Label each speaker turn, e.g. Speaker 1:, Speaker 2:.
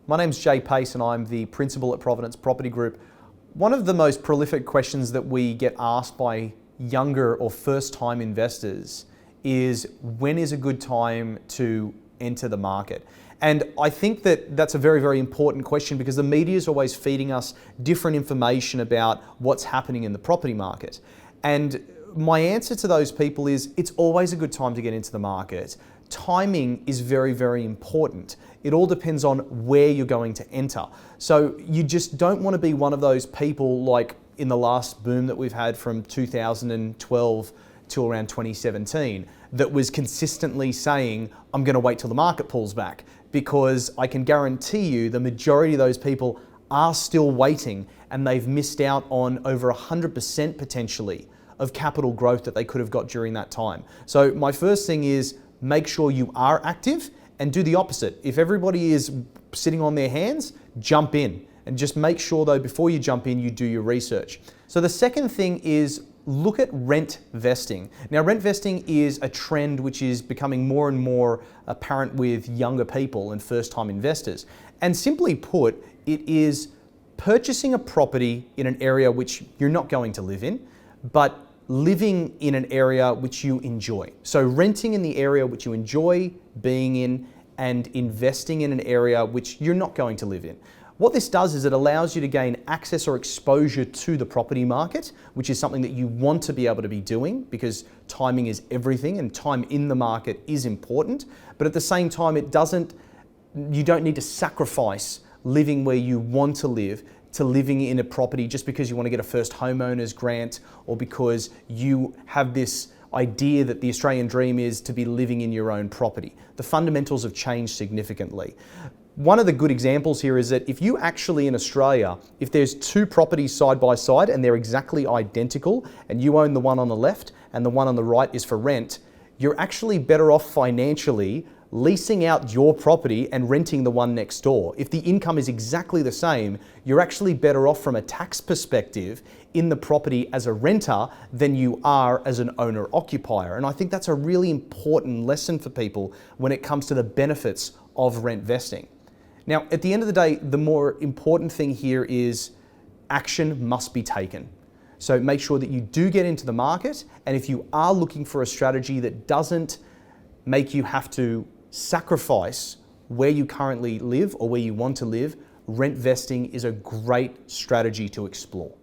Speaker 1: My name's Jay Pace and I'm the principal at Providence Property Group. One of the most prolific questions that we get asked by younger or first-time investors is, when is a good time to enter the market? And I think that that's a very, very important question because the media is always feeding us different information about what's happening in the property market. And my answer to those people is, it's always a good time to get into the market. Timing is very, very important. It all depends on where you're going to enter. So you just don't want to be one of those people like in the last boom that we've had from 2012 till around 2017 that was consistently saying, I'm going to wait till the market pulls back, because I can guarantee you the majority of those people are still waiting and they've missed out on over 100% potentially of capital growth that they could have got during that time. So my first thing is, make sure you are active and do the opposite. If everybody is sitting on their hands, jump in. And just make sure though, before you jump in, you do your research. So the second thing is, look at rent vesting. Now, rent vesting is a trend which is becoming more and more apparent with younger people and first-time investors. And simply put, it is purchasing a property in an area which you're not going to live in, but living in an area which you enjoy. So renting in the area which you enjoy being in and investing in an area which you're not going to live in. What this does is it allows you to gain access or exposure to the property market, which is something that you want to be able to be doing because timing is everything and time in the market is important. But at the same time, you don't need to sacrifice living where you want to live to living in a property just because you want to get a first homeowners grant or because you have this idea that the Australian dream is to be living in your own property. The fundamentals have changed significantly. One of the good examples here is that if you actually in Australia, if there's two properties side by side and they're exactly identical and you own the one on the left and the one on the right is for rent, you're actually better off financially leasing out your property and renting the one next door. If the income is exactly the same, you're actually better off from a tax perspective in the property as a renter than you are as an owner-occupier. And I think that's a really important lesson for people when it comes to the benefits of rent vesting. Now, at the end of the day, the more important thing here is action must be taken. So make sure that you do get into the market, and if you are looking for a strategy that doesn't make you have to sacrifice where you currently live or where you want to live, rent vesting is a great strategy to explore.